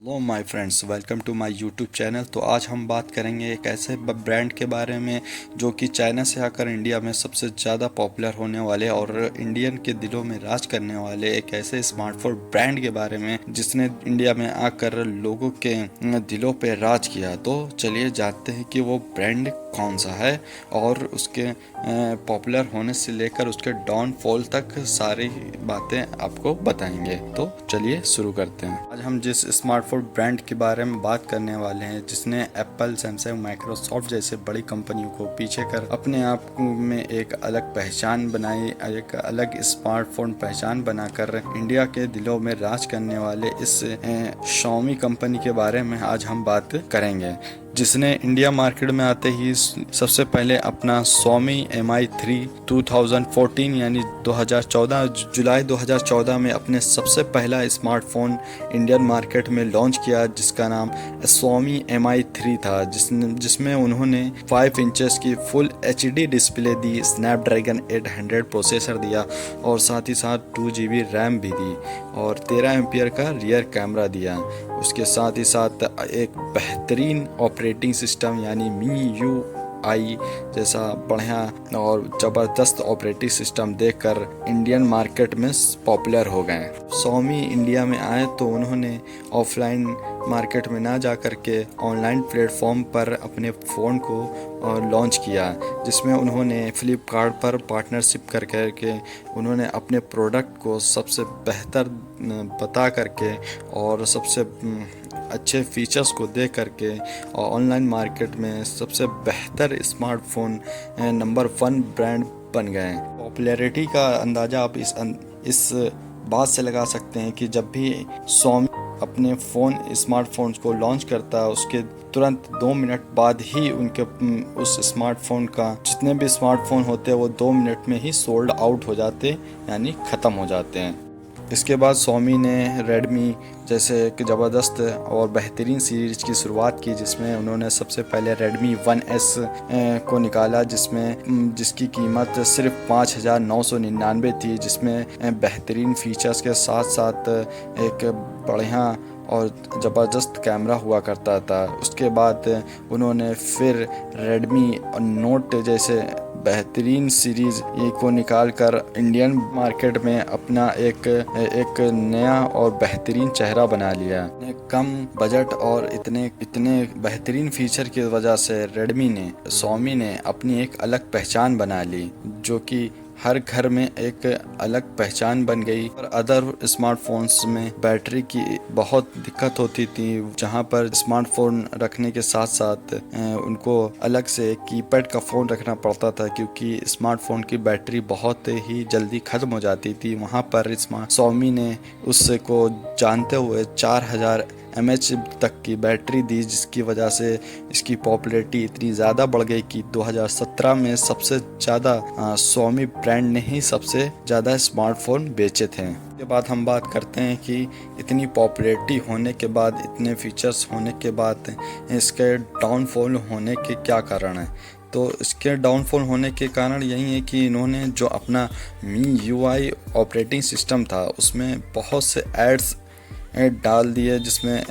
Hello my friends, welcome to my YouTube channel. तो आज हम बात करेंगे एक ऐसे ब्रांड के बारे में जो कि चाइना से आकर इंडिया में सबसे ज़्यादा पॉपुलर होने वाले और इंडियन के दिलों में राज करने वाले एक ऐसे स्मार्टफोन ब्रांड के बारे में जिसने इंडिया में आकर लोगों के दिलों पे राज किया। तो चलिए जानते हैं कि वो ब्रांड कौन सा है और उसके पॉपुलर होने से लेकर उसके डाउनफॉल तक सारी बातें आपको बताएंगे। तो चलिए शुरू करते हैं। आज हम जिस स्मार्टफोन ब्रांड के बारे में बात करने वाले हैं जिसने एप्पल, सैमसंग, माइक्रोसॉफ्ट जैसे बड़ी कंपनियों को पीछे कर अपने आप में एक अलग पहचान बनाई, एक अलग स्मार्टफोन पहचान बनाकर इंडिया के दिलों में राज करने वाले इस Xiaomi कंपनी के बारे में आज हम बात करेंगे, जिसने इंडिया मार्केट में आते ही सबसे पहले अपना Xiaomi Mi 3 2014 यानी 2014 जुलाई 2014 में अपने सबसे पहला स्मार्टफोन इंडियन मार्केट में लॉन्च किया, जिसका नाम Xiaomi Mi 3 था, जिसमें उन्होंने 5 इंचेस की फुल HD डिस्प्ले दी, स्नैपड्रैगन 800 प्रोसेसर दिया और साथ ही साथ 2 GB रैम भी दी और 13 एम्पियर का रियर कैमरा दिया। उसके साथ ही साथ एक बेहतरीन ऑपरेटिंग सिस्टम यानी MIUI जैसा बढ़िया और ज़बरदस्त ऑपरेटिंग सिस्टम देकर इंडियन मार्केट में पॉपुलर हो गए। Xiaomi इंडिया में आए तो उन्होंने ऑफलाइन मार्केट में ना जा कर के ऑनलाइन प्लेटफॉर्म पर अपने फ़ोन को लॉन्च किया, जिसमें उन्होंने फ्लिपकार्ट पर पार्टनरशिप कर करके उन्होंने अपने प्रोडक्ट को सबसे बेहतर बता करके और सबसे अच्छे फीचर्स को दे करके ऑनलाइन मार्केट में सबसे बेहतर स्मार्टफोन नंबर 1 ब्रांड बन गए। पॉपुलैरिटी का अंदाज़ा आप इस बात से लगा सकते हैं कि जब भी Xiaomi अपने स्मार्टफोन्स को लॉन्च करता है उसके तुरंत 2 मिनट बाद ही उनके उस स्मार्टफोन का जितने भी स्मार्टफोन होते हैं वो 2 मिनट में ही सोल्ड आउट हो जाते, यानी ख़त्म हो जाते हैं। इसके बाद Xiaomi ने Redmi जैसे एक ज़बरदस्त और बेहतरीन सीरीज की शुरुआत की, जिसमें उन्होंने सबसे पहले Redmi 1S को निकाला, जिसकी कीमत सिर्फ 5,999 थी, जिसमें बेहतरीन फीचर्स के साथ साथ एक बढ़िया और ज़बरदस्त कैमरा हुआ करता था। उसके बाद उन्होंने फिर Redmi Note जैसे बेहतरीन सीरीज़ को निकाल कर इंडियन मार्केट में अपना एक नया और बेहतरीन चेहरा बना लिया। कम बजट और इतने बेहतरीन फीचर की वजह से Xiaomi ने अपनी एक अलग पहचान बना ली, जो कि हर घर में एक अलग पहचान बन गई। और अदर स्मार्टफोन्स में बैटरी की बहुत दिक्कत होती थी, जहां पर स्मार्टफोन रखने के साथ साथ उनको अलग से कीपैड का फ़ोन रखना पड़ता था, क्योंकि स्मार्टफोन की बैटरी बहुत ही जल्दी ख़त्म हो जाती थी। वहां पर Xiaomi ने उसको जानते हुए 4000 mAh तक की बैटरी दी, जिसकी वजह से इसकी पॉपुलैरिटी इतनी ज़्यादा बढ़ गई कि 2017 में सबसे ज़्यादा Xiaomi ब्रांड ने ही सबसे ज़्यादा स्मार्टफोन बेचे थे। इसके बाद हम बात करते हैं कि इतनी पॉपुलैरिटी होने के बाद, इतने फीचर्स होने के बाद इसके डाउनफॉल होने के क्या कारण हैं। तो इसके डाउनफॉल होने के कारण यही है कि इन्होंने जो अपना MIUI ऑपरेटिंग सिस्टम था उसमें बहुत से एड्स डाल दिए, जिसमें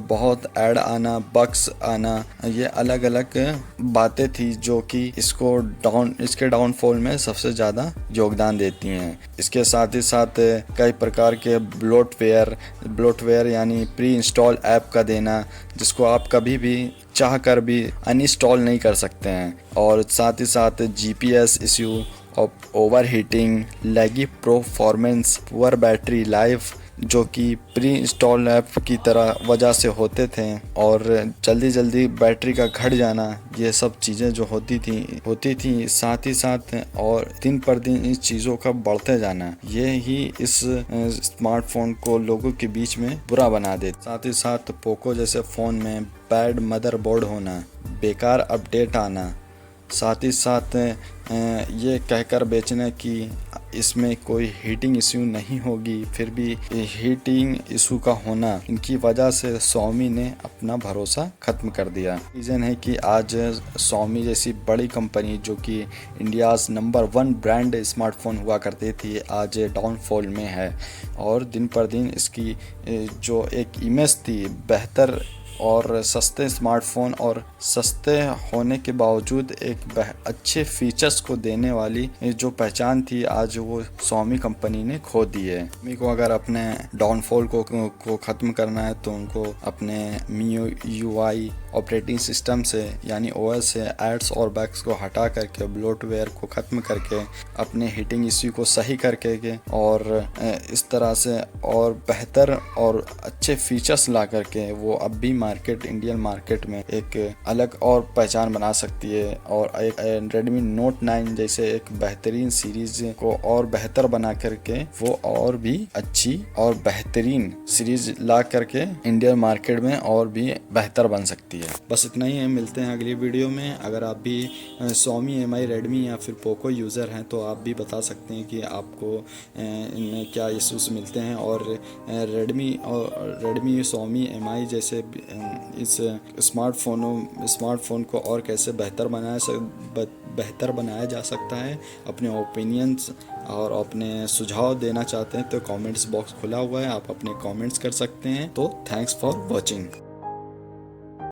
बहुत ऐड आना, बग्स आना, ये अलग अलग बातें थी जो कि इसके डाउनफॉल में सबसे ज़्यादा योगदान देती हैं। इसके साथ ही साथ कई प्रकार के ब्लोटवेयर यानी प्री इंस्टॉल ऐप का देना, जिसको आप कभी भी चाह कर भी अनइंस्टॉल नहीं कर सकते हैं। और साथ ही साथ GPS इश्यू, ओवर हीटिंग, लैगी परफॉर्मेंस, पुअर बैटरी लाइफ, जो कि प्री इंस्टॉल ऐप की तरह वजह से होते थे, और जल्दी बैटरी का घट जाना, ये सब चीज़ें जो होती थी। साथ ही साथ और दिन पर दिन इस चीज़ों का बढ़ते जाना, ये ही इस स्मार्टफोन को लोगों के बीच में बुरा बना देता। साथ ही साथ पोको जैसे फ़ोन में बैड मदरबोर्ड होना, बेकार अपडेट आना, साथ ही साथ ये कहकर बेचना कि इसमें कोई हीटिंग इश्यू नहीं होगी, फिर भी हीटिंग इशू का होना, इनकी वजह से Xiaomi ने अपना भरोसा ख़त्म कर दिया। रीज़न है कि आज Xiaomi जैसी बड़ी कंपनी जो कि इंडियाज़ नंबर 1 ब्रांड स्मार्टफोन हुआ करती थी, आज डाउनफॉल में है और दिन पर दिन इसकी जो एक इमेज थी बेहतर और सस्ते स्मार्टफोन और सस्ते होने के बावजूद एक अच्छे फीचर्स को देने वाली जो पहचान थी, आज वो Xiaomi कंपनी ने खो दी है। Xiaomi को अगर अपने डाउनफॉल को ख़त्म करना है तो उनको अपने MIUI ऑपरेटिंग सिस्टम से यानी OS से एड्स और बैग्स को हटा करके, ब्लोटवेयर को ख़त्म करके, अपने हीटिंग इश्यू को सही करके और इस तरह से और बेहतर और अच्छे फीचर्स ला करके वो अब भी इंडियन मार्केट में एक अलग और पहचान बना सकती है और एक Redmi Note 9 जैसे एक बेहतरीन सीरीज को और बेहतर बना करके वो और भी अच्छी और बेहतरीन सीरीज ला करके इंडियन मार्केट में और भी बेहतर बन सकती है। बस इतना ही है, मिलते हैं अगली वीडियो में। अगर आप भी Xiaomi, MI, Redmi या फिर पोको यूज़र हैं तो आप भी बता सकते हैं कि आपको इनमें क्या इश्यूज मिलते हैं और Redmi, Xiaomi, MI जैसे इस स्मार्टफोन को और कैसे बेहतर बनाया जा सकता है। अपने ओपिनियंस और अपने सुझाव देना चाहते हैं तो कमेंट्स बॉक्स खुला हुआ है, आप अपने कमेंट्स कर सकते हैं। तो थैंक्स फॉर वॉचिंग।